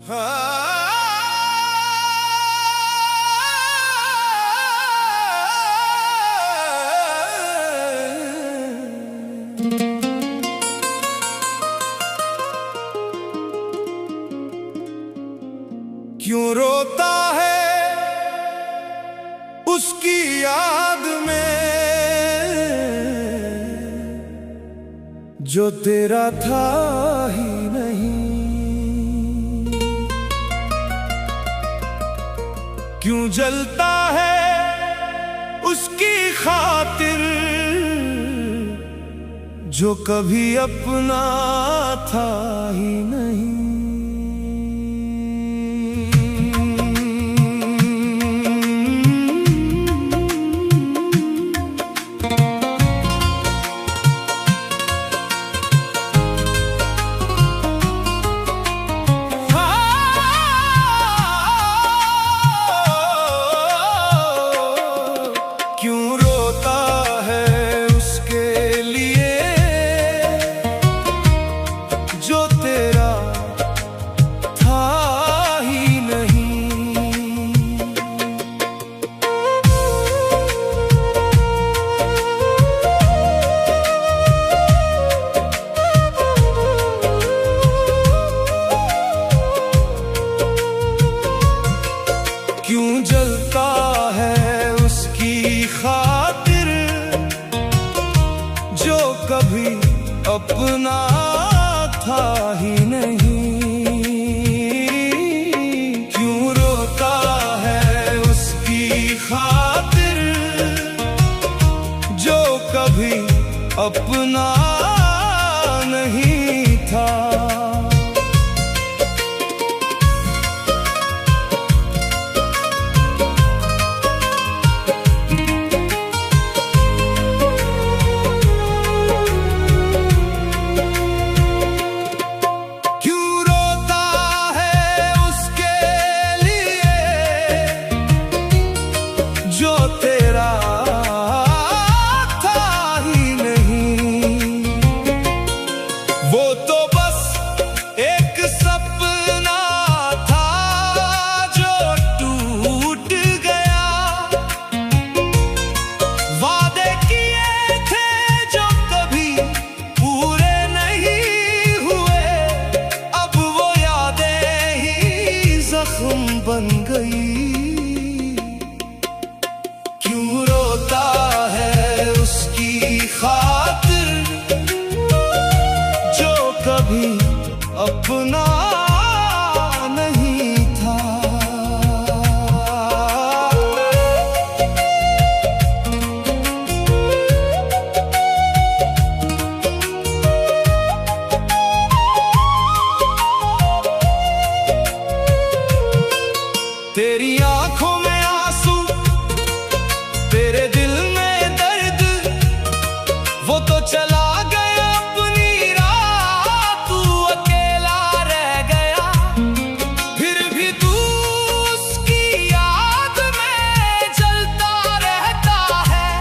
क्यों रोता है उसकी याद में जो तेरा था ही नहीं। क्यों जलता है उसकी खातिर जो कभी अपना था ही नहीं। क्यों जलता है उसकी खातिर जो कभी अपना था ही नहीं। क्यों रोता है उसकी खातिर जो कभी अपना नहीं था। जो तेरा था ही नहीं, वो तो बस एक सपना था जो टूट गया। वादे किए थे जो कभी पूरे नहीं हुए, अब वो यादें ही जख्म बन गई। क्यों रोता है उसकी खातिर जो कभी अपना नहीं था। तेरी आंखों में आंसू, तेरे दिल में दर्द, वो तो चला गया अपनी राह, तू अकेला रह गया। फिर भी तू उसकी याद में जलता रहता है।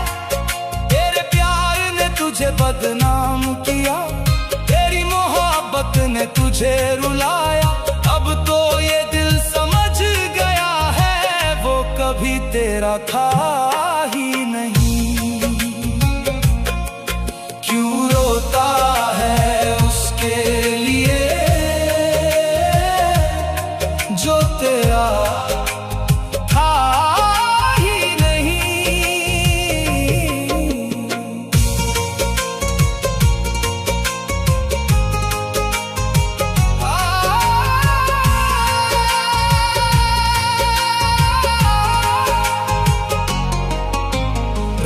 तेरे प्यार ने तुझे बदनाम किया, तेरी मोहब्बत ने तुझे रुलाया। अब तो ये दिल समझ गया है वो कभी तेरा था ही नहीं। क्यों रोता है उसके लिए जो तेरा था ही नहीं।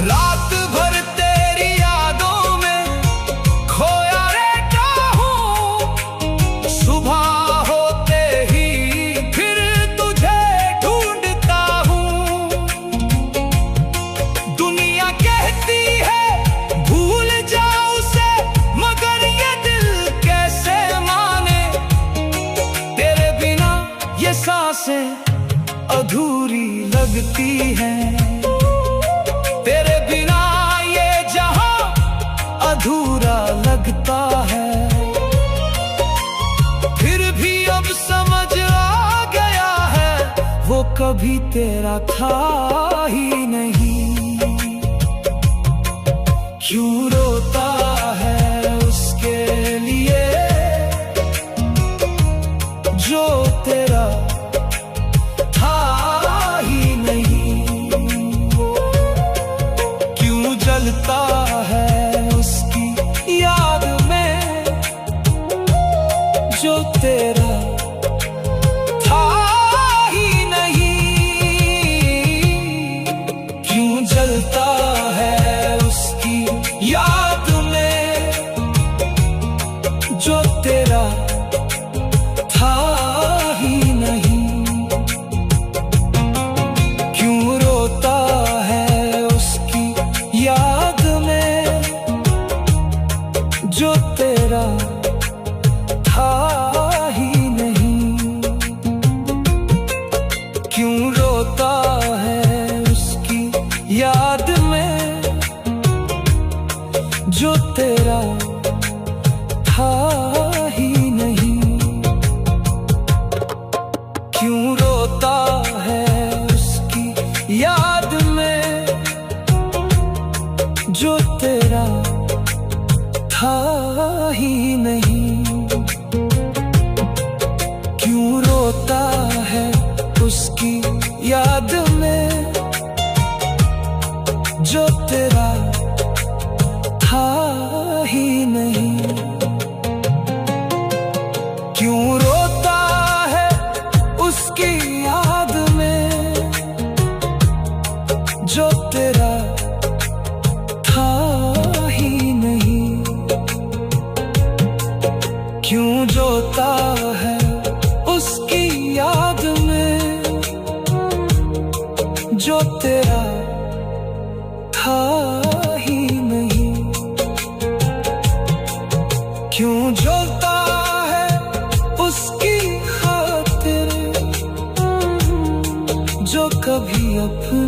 रात भर तेरी यादों में खोया रहता हूँ, सुबह होते ही फिर तुझे ढूंढता हूँ। दुनिया कहती है भूल जाओ उसे, मगर ये दिल कैसे माने। तेरे बिना ये सांसें अधूरी लगती हैं, तेरे बिना ये जहां अधूरा लगता है। फिर भी अब समझ आ कभी तेरा था ही नहीं। क्यों रोता है उसके लिए जो तेरा था ही नहीं। क्यों जलता है उसकी याद में जो तेरा था ही नहीं। क्यों जलता है उसकी याद में जो तेरा था ही नहीं। क्यों रोता है उसकी याद में जो तेरा था ही नहीं। क्यों रोता है उसकी याद में जो तेरा था ही नहीं। क्यों रोता है उसकी याद में जो तेरा था ही नहीं। क्यों रोता है उसकी याद में जो तेरा था ही नहीं। क्यों रोता है उसकी याद में जो तेरा था ही नहीं। क्यों रोता है उसकी याद में जो तेरा था ही नहीं। क्यों जलता है उसकी खातिर जो कभी अपनी